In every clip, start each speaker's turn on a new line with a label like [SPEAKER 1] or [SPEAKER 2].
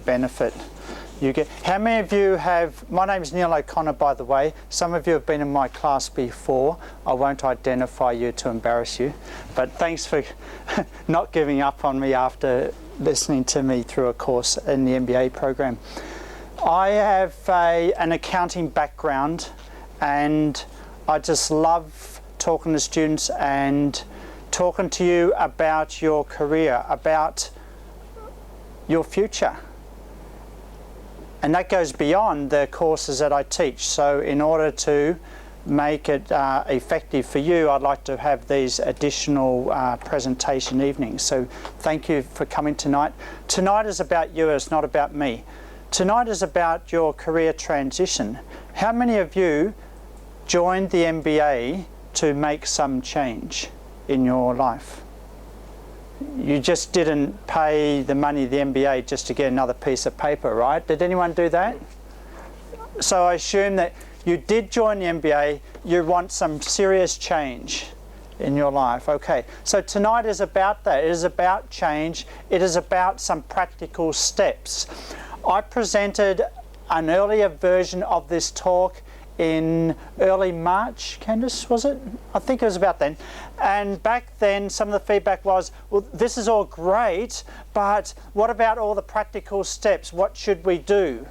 [SPEAKER 1] benefit you get. How many of you have, my name's Neil O'Connor, by the way. Some of you have been in my class before. I won't identify you to embarrass you, but thanks for not giving up on me after listening to me through a course in the MBA program. I have an accounting background, and I just love talking to students and talking to you about your career, about your future. And that goes beyond the courses that I teach. So in order to make it effective for you, I'd like to have these additional presentation evenings. So thank you for coming tonight. Tonight is about you, it's not about me. Tonight is about your career transition. How many of you joined the MBA to make some change in your life? You just didn't pay the money of the MBA just to get another piece of paper, right? Did anyone do that? So I assume that you did join the MBA, you want some serious change in your life. Okay, so tonight is about that. It is about change. It is about some practical steps. I presented an earlier version of this talk in early March, Candice, was it? I think it was about then. And back then, some of the feedback was, well, this is all great, but what about all the practical steps? What should we do?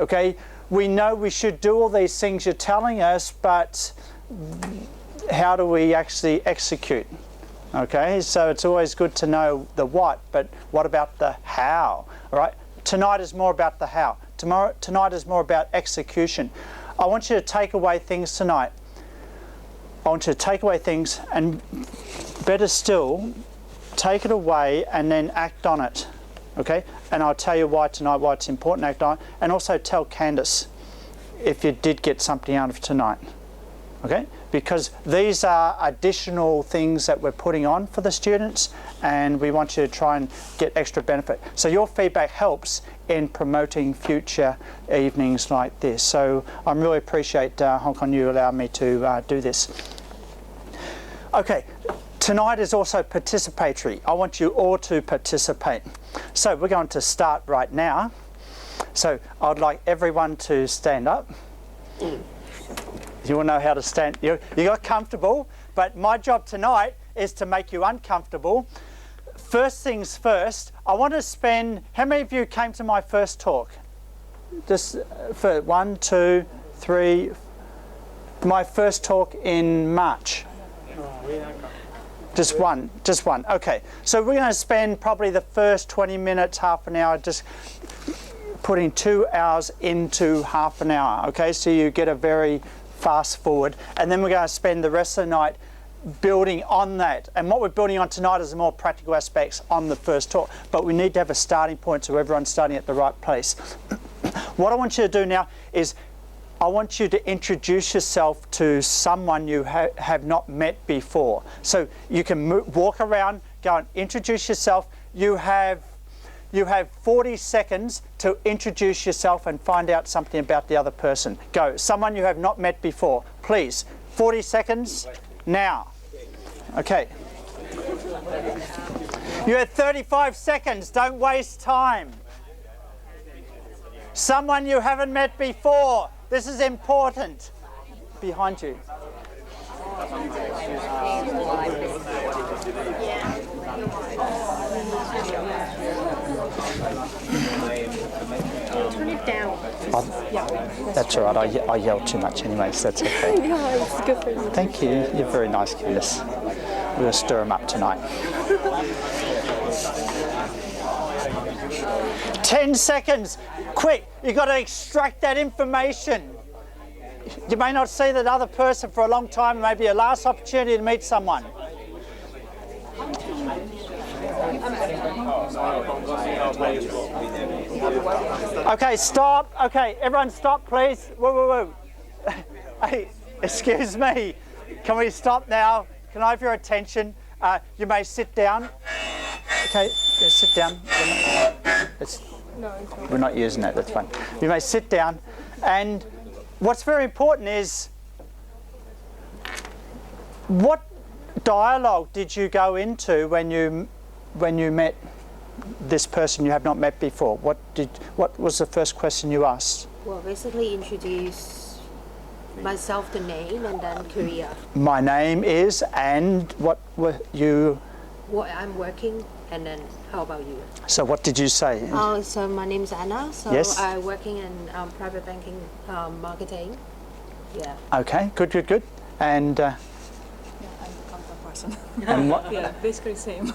[SPEAKER 1] Okay, we know we should do all these things you're telling us, but how do we actually execute? Okay, so it's always good to know the what, but what about the how? All right, tonight is more about the how. Tonight is more about execution. I want you to take away things tonight. I want you to take away things, and better still, take it away and then act on it. Okay? And I'll tell you why tonight, why it's important to act on it, and also tell Candice if you did get something out of tonight. Okay? Because these are additional things that we're putting on for the students, and we want you to try and get extra benefit. So your feedback helps in promoting future evenings like this. So I really appreciate Hong Kong you allowing me to do this. Okay, tonight is also participatory. I want you all to participate. So we're going to start right now. So I'd like everyone to stand up. You all know how to stand. You got comfortable, but my job tonight is to make you uncomfortable. First things first, I want to spend, how many of you came to my first talk? Just for 1, 2, 3, my first talk in March. Just one, okay. So we're going to spend probably the first 20 minutes, half an hour, just putting 2 hours into half an hour, okay? So you get a very fast forward, and then we're going to spend the rest of the night building on that. And what we're building on tonight is the more practical aspects on the first talk, but we need to have a starting point so everyone's starting at the right place. What I want you to do now is I want you to introduce yourself to someone you have not met before. So you can walk around, go and introduce yourself. You have 40 seconds to introduce yourself and find out something about the other person. Go. Someone you have not met before. Please. 40 seconds now. Okay. You have 35 seconds. Don't waste time. Someone you haven't met before. This is important. Behind you.
[SPEAKER 2] Turn it down.
[SPEAKER 1] That's all right. I yell too much anyway, so that's okay.
[SPEAKER 2] Yeah, it's good for you.
[SPEAKER 1] Thank you. You're very nice, Candice. We're going to stir them up tonight. 10 seconds. Quick. You've got to extract that information. You may not see that other person for a long time. It may be your last opportunity to meet someone. Okay, stop. Okay, everyone stop, please. Whoa. Hey, excuse me. Can we stop now? Can I have your attention? You may sit down. Okay, sit down. We're not using that, that's fine. You may sit down. And what's very important is, what dialogue did you go into when you met this person you have not met before? What was the first question you asked?
[SPEAKER 2] Well, basically introduce myself, the name, and then career.
[SPEAKER 1] My name is, and what were you?
[SPEAKER 2] What I'm working, and then how about you?
[SPEAKER 1] So what did you say?
[SPEAKER 2] So my name is Anna. So
[SPEAKER 1] Yes.
[SPEAKER 2] I'm working in private banking, marketing. Yeah.
[SPEAKER 1] Okay, good. And
[SPEAKER 3] Yeah, I'm the contact person.
[SPEAKER 1] and what?
[SPEAKER 3] Yeah, basically same.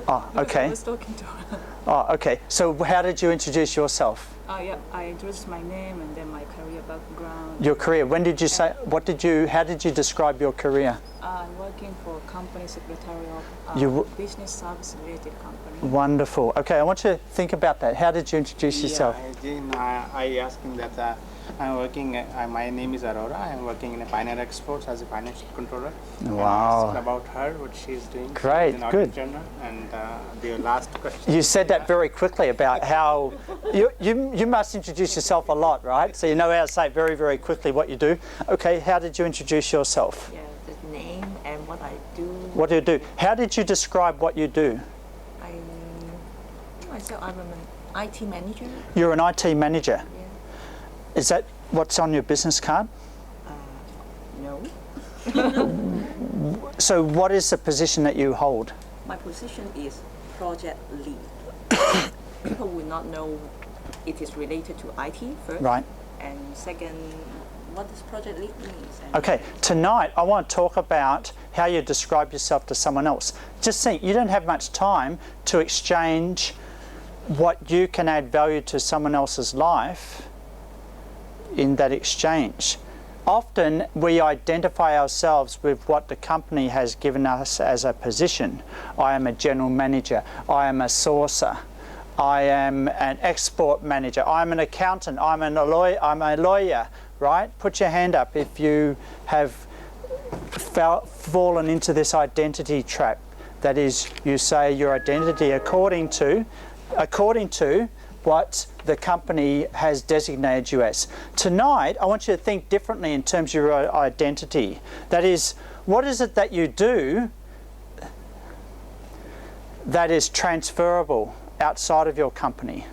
[SPEAKER 1] Oh,
[SPEAKER 3] I
[SPEAKER 1] okay.
[SPEAKER 3] was talking to her.
[SPEAKER 1] Oh, okay. So how did you introduce yourself?
[SPEAKER 3] Yeah, I introduced my name and then my career background.
[SPEAKER 1] Your career. When did you say? How did you describe your career?
[SPEAKER 3] I'm working for a company secretarial,
[SPEAKER 1] You
[SPEAKER 3] business service related company.
[SPEAKER 1] Wonderful. Okay, I want you to think about that. How did you introduce yourself?
[SPEAKER 4] I asked him that I'm working. My name is Aurora. I'm working in a Pioneer Exports as a financial controller. And I
[SPEAKER 1] Wow.
[SPEAKER 4] asked about her, what she's doing.
[SPEAKER 1] Great,
[SPEAKER 4] She's an
[SPEAKER 1] good.
[SPEAKER 4] entrepreneur. And the last question.
[SPEAKER 1] You said that very quickly about how you must introduce yourself a lot, right? So you know how to say very, very quickly what you do. Okay, how did you introduce yourself?
[SPEAKER 5] Yeah, the name and what I do.
[SPEAKER 1] What do you do? How did you describe what you do?
[SPEAKER 5] Myself, I'm an IT manager.
[SPEAKER 1] You're an IT manager.
[SPEAKER 5] Yeah.
[SPEAKER 1] Is that what's on your business card?
[SPEAKER 5] No.
[SPEAKER 1] So what is the position that you hold?
[SPEAKER 5] My position is project lead. People will not know it is related to IT first.
[SPEAKER 1] Right.
[SPEAKER 5] And second, what does project lead means? And
[SPEAKER 1] Okay, tonight I want to talk about how you describe yourself to someone else. Just think, you don't have much time to exchange what you can add value to someone else's life in that exchange. Often we identify ourselves with what the company has given us as a position. I am a general manager, I am a sourcer, I am an export manager, I'm an accountant, I'm a lawyer, right? Put your hand up if you have fallen into this identity trap. That is, you say your identity according to what the company has designated you as. Tonight, I want you to think differently in terms of your identity. That is, what is it that you do that is transferable outside of your company?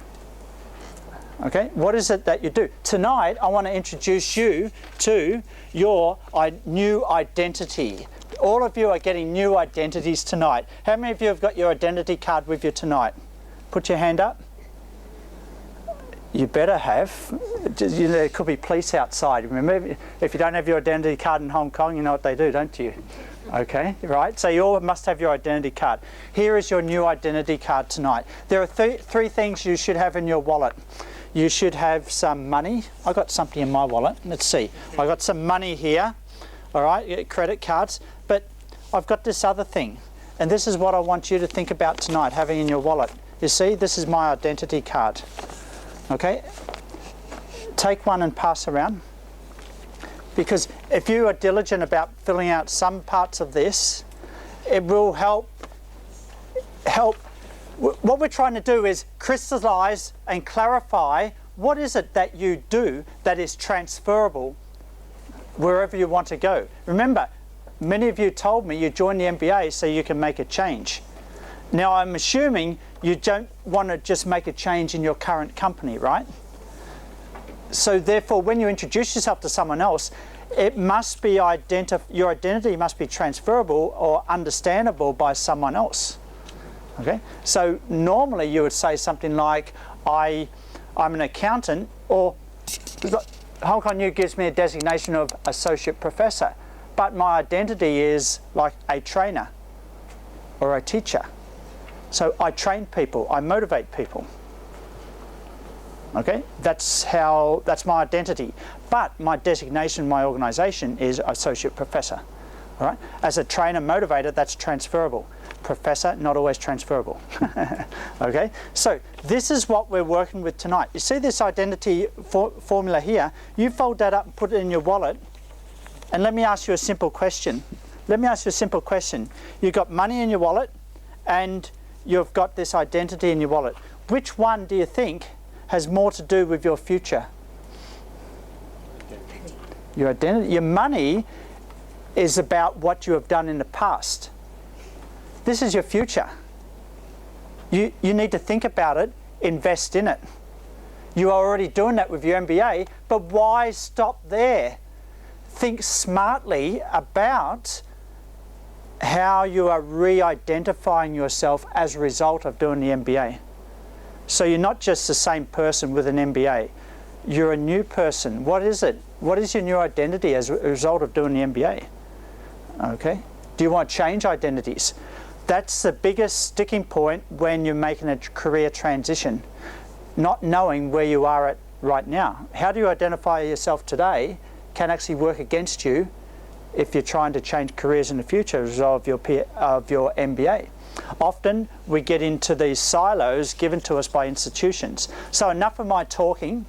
[SPEAKER 1] Okay, what is it that you do? Tonight, I want to introduce you to your new identity. All of you are getting new identities tonight. How many of you have got your identity card with you tonight? Put your hand up. You better have. You know, there could be police outside. Remember, if you don't have your identity card in Hong Kong, you know what they do, don't you? Okay, right? So you all must have your identity card. Here is your new identity card tonight. There are three things you should have in your wallet. You should have some money. I got something in my wallet. Let's see. I got some money here. All right, credit cards. But I've got this other thing. And this is what I want you to think about tonight, having in your wallet. You see, this is my identity card. Okay? Take one and pass around. Because if you are diligent about filling out some parts of this, it will help. What we're trying to do is crystallize and clarify what is it that you do that is transferable wherever you want to go. Remember, many of you told me you joined the MBA so you can make a change. Now, I'm assuming you don't want to just make a change in your current company, right? So therefore, when you introduce yourself to someone else, it must be your identity must be transferable or understandable by someone else. Okay? So normally you would say something like, I'm an accountant, or Hong Kong U gives me a designation of associate professor, but my identity is like a trainer or a teacher. So I train people, I motivate people. Okay, that's my identity. But my designation, my organisation is associate professor. All right, as a trainer motivator, that's transferable. Professor, not always transferable. Okay, so this is what we're working with tonight. You see this identity formula here? You fold that up and put it in your wallet. And let me ask you a simple question. You've got money in your wallet, and you've got this identity in your wallet. Which one do you think has more to do with your future? Your identity. Your money is about what you have done in the past. This is your future. You need to think about it, invest in it. You are already doing that with your MBA, but why stop there? Think smartly about how you are re-identifying yourself as a result of doing the MBA. So you're not just the same person with an MBA. You're a new person. What is it? What is your new identity as a result of doing the MBA? Okay? Do you want to change identities? That's the biggest sticking point when you're making a career transition. Not knowing where you are at right now. How do you identify yourself today can actually work against you if you're trying to change careers in the future as a result of your MBA. Often we get into these silos given to us by institutions. So enough of my talking.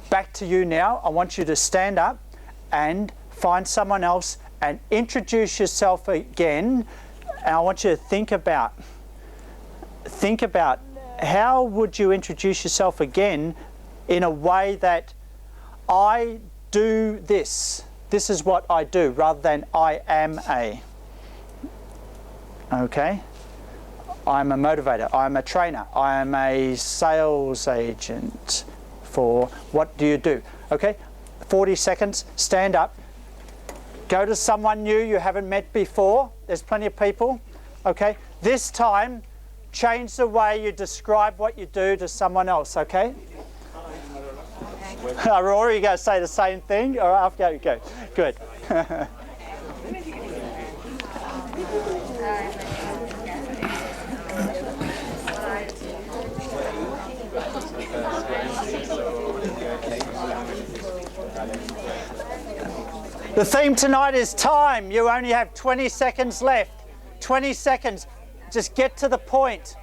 [SPEAKER 1] Back to you now. I want you to stand up and find someone else and introduce yourself again. And I want you to think about how would you introduce yourself again in a way that I do this. This is what I do, rather than I am a. Okay? I'm a motivator. I'm a trainer. I'm a sales agent for what do you do? Okay? 40 seconds. Stand up. Go to someone new you haven't met before. There's plenty of people. Okay? This time, change the way you describe what you do to someone else. Okay? Aurora, you going to say the same thing? Or after you go? Good. The theme tonight is time. You only have 20 seconds left. 20 seconds. Just get to the point.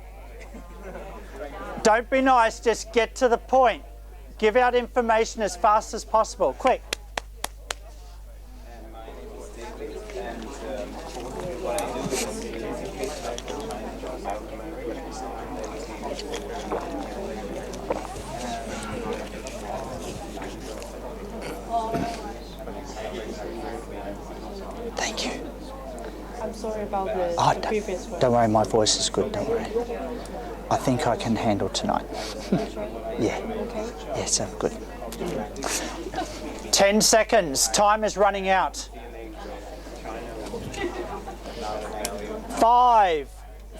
[SPEAKER 1] Don't be nice, just get to the point. Give out information as fast as possible. Quick. Thank you.
[SPEAKER 6] I'm sorry about the previous one.
[SPEAKER 1] Don't worry, my voice is good, don't worry. I think I can handle tonight. Yeah.
[SPEAKER 6] Okay.
[SPEAKER 1] Yes, I'm good. 10 seconds. Time is running out. 5,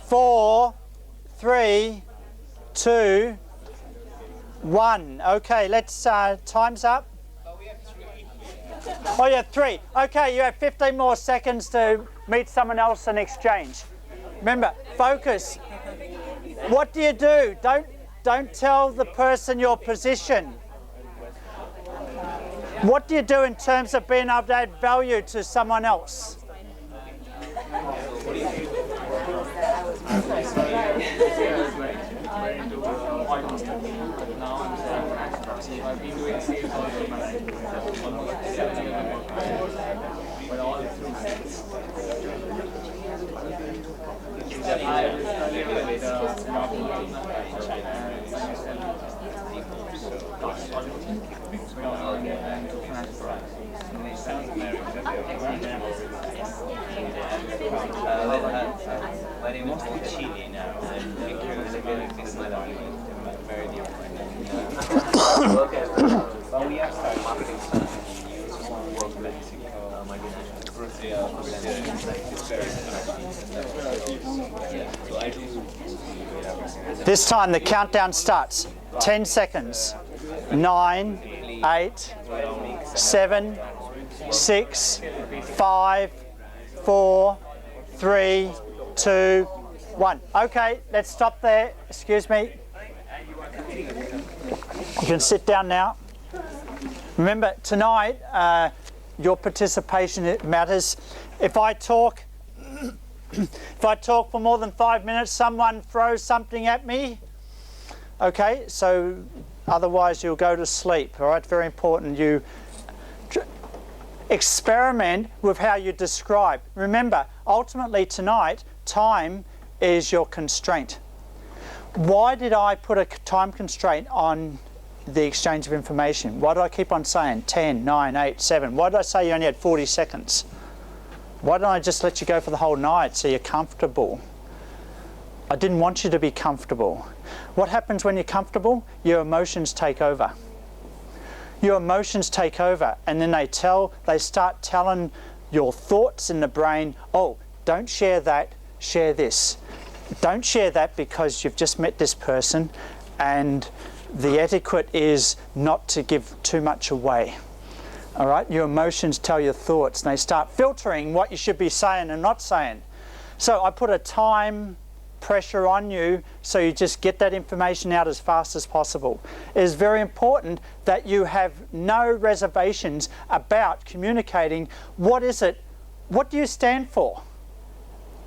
[SPEAKER 1] 4, 3, 2, 1. Okay, let's, time's up. Oh, you have 3. Okay, you have 15 more seconds to meet someone else and exchange. Remember, focus. What do you do? Don't tell the person your position. What do you do in terms of being able to add value to someone else? This time the countdown starts. 10 seconds. 9, 8, 7, 6, 5, 4, 3, 2, 1. Okay, let's stop there. Excuse me. You can sit down now. Remember, tonight, your participation matters. If I talk for more than 5 minutes, someone throws something at me. Okay, so otherwise you'll go to sleep. All right, very important. You experiment with how you describe. Remember, ultimately tonight, time is your constraint. Why did I put a time constraint on the exchange of information? Why do I keep on saying 10, 9, 8, 7? Why did I say you only had 40 seconds? Why don't I just let you go for the whole night so you're comfortable? I didn't want you to be comfortable. What happens when you're comfortable? Your emotions take over. Your emotions take over, and then they start telling your thoughts in the brain, oh, don't share that, share this. Don't share that because you've just met this person and the etiquette is not to give too much away. All right, your emotions tell your thoughts and they start filtering what you should be saying and not saying. So I put a time pressure on you so you just get that information out as fast as possible. It is very important that you have no reservations about communicating what do you stand for?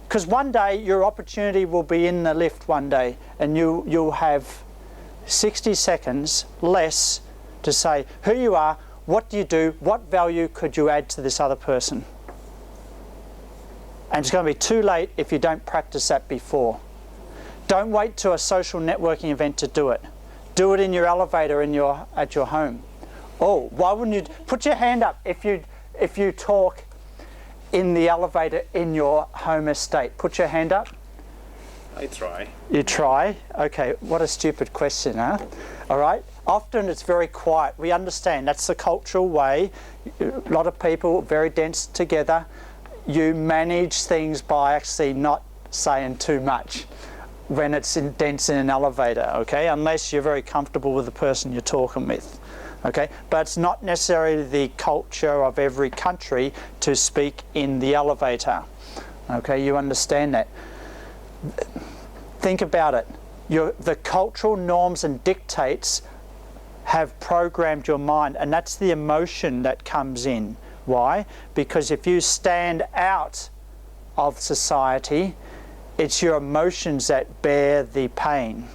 [SPEAKER 1] Because one day your opportunity will be in the lift one day and you'll have 60 seconds less to say who you are, what do you do, what value could you add to this other person. And it's going to be too late if you don't practice that before. Don't wait to a social networking event to do it. Do it in your elevator at your home. Oh, why wouldn't you put your hand up if you talk in the elevator in your home estate? Put your hand up.
[SPEAKER 4] I try.
[SPEAKER 1] You try? Okay, what a stupid question, huh? All right. Often it's very quiet. We understand that's the cultural way. A lot of people very dense together. You manage things by actually not saying too much when it's dense in an elevator, okay? Unless you're very comfortable with the person you're talking with, okay? But it's not necessarily the culture of every country to speak in the elevator, okay? You understand that. Think about it. The cultural norms and dictates have programmed your mind, and that's the emotion that comes in. Why? Because if you stand out of society, it's your emotions that bear the pain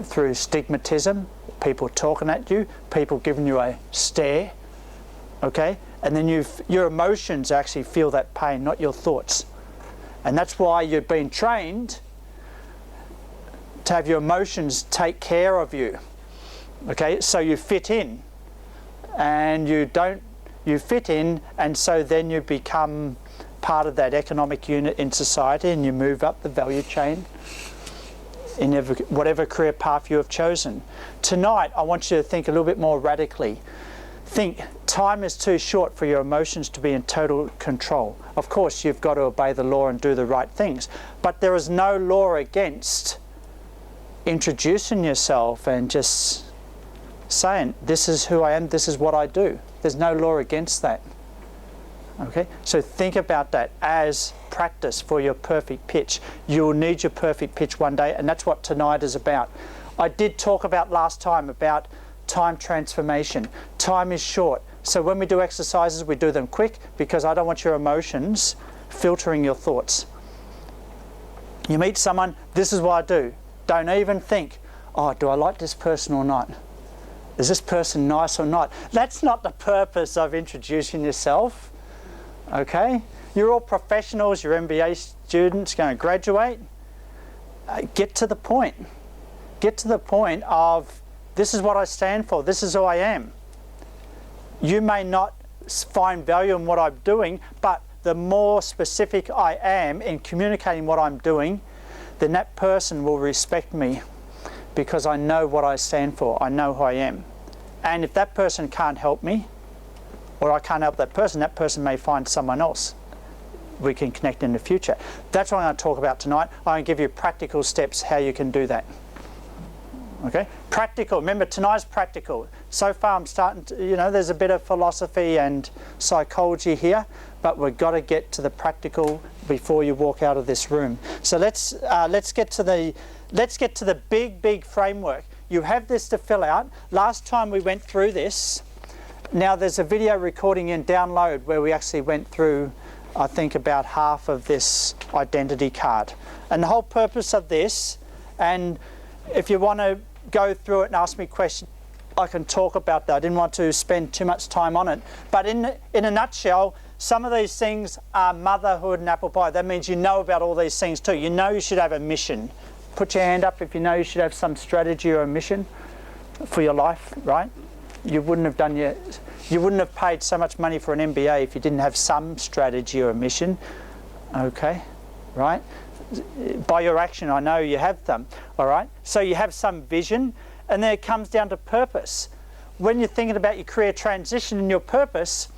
[SPEAKER 1] through stigmatism, people talking at you, people giving you a stare, okay? And then your emotions actually feel that pain, not your thoughts. And that's why you've been trained to have your emotions take care of you, okay? So you fit in, and you fit in, and so then you become part of that economic unit in society and you move up the value chain in whatever career path you have chosen. Tonight, I want you to think a little bit more radically. Think, time is too short for your emotions to be in total control. Of course, you've got to obey the law and do the right things, but there is no law against introducing yourself and just saying, this is who I am, this is what I do. There's no law against that. Okay, so think about that as practice for your perfect pitch. You'll need your perfect pitch one day, and that's what tonight is about. I did talk about last time about time transformation. Time is short. So when we do exercises, we do them quick because I don't want your emotions filtering your thoughts. You meet someone, this is what I do. Don't even think, oh, do I like this person or not? Is this person nice or not? That's not the purpose of introducing yourself. Okay? You're all professionals, you're MBA students going to graduate. Get to the point. Get to the point of, this is what I stand for, this is who I am. You may not find value in what I'm doing, but the more specific I am in communicating what I'm doing, then that person will respect me because I know what I stand for, I know who I am. And if that person can't help me, or I can't help that person may find someone else we can connect in the future. That's what I'm going to talk about tonight. I'm going to give you practical steps how you can do that. Okay? Practical. Remember, tonight's practical. So far I'm starting to, there's a bit of philosophy and psychology here, but we've got to get to the practical before you walk out of this room. So let's get to the big framework. You have this to fill out. Last time we went through this. Now there's a video recording in download where we actually went through, I think, about half of this identity card. And the whole purpose of this, and if you want to go through it and ask me questions, I can talk about that. I didn't want to spend too much time on it. But in a nutshell, some of these things are motherhood and apple pie. That means you know about all these things too. You know you should have a mission. Put your hand up if you know you should have some strategy or a mission for your life, right? You wouldn't have paid so much money for an MBA if you didn't have some strategy or a mission. Okay, right? By your action, I know you have them, all right? So you have some vision, and then it comes down to purpose. When you're thinking about your career transition and your purpose,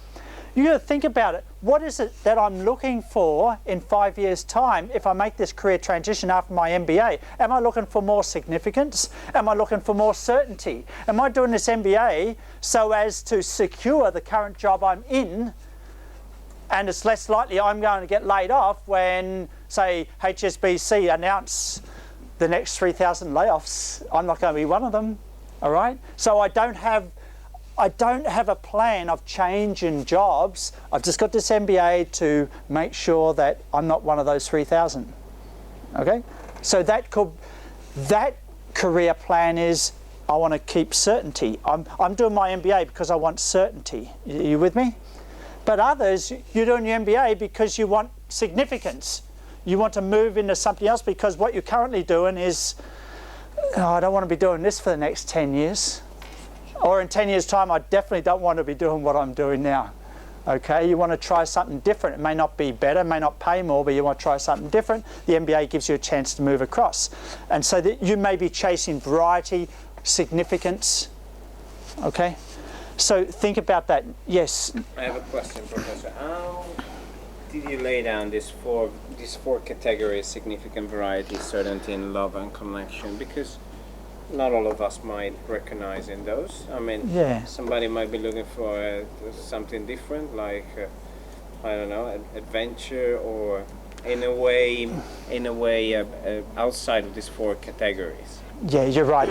[SPEAKER 1] you got to think about it. What is it that I'm looking for in 5 years' time if I make this career transition after my MBA? Am I looking for more significance? Am I looking for more certainty? Am I doing this MBA so as to secure the current job I'm in, and it's less likely I'm going to get laid off when, say, HSBC announce the next 3,000 layoffs? I'm not going to be one of them, all right? So I don't have a plan of change in jobs. I've just got this MBA to make sure that I'm not one of those 3,000. Okay? So that career plan is, I want to keep certainty. I'm doing my MBA because I want certainty. Are you with me? But others, you're doing your MBA because you want significance. You want to move into something else because what you're currently doing is, oh, I don't want to be doing this for the next 10 years. Or in 10 years' time, I definitely don't want to be doing what I'm doing now. Okay, you want to try something different. It may not be better, may not pay more, but you want to try something different. The MBA gives you a chance to move across. And so that you may be chasing variety, significance. Okay, so think about that. Yes?
[SPEAKER 7] I have a question, Professor. How did you lay down these four categories: significant, variety, certainty, and love and connection? Because not all of us might recognize in those. I mean,
[SPEAKER 1] yeah. Somebody
[SPEAKER 7] might be looking for something different, like I don't know, adventure, or in a way, outside of these four categories.
[SPEAKER 1] Yeah, you're right.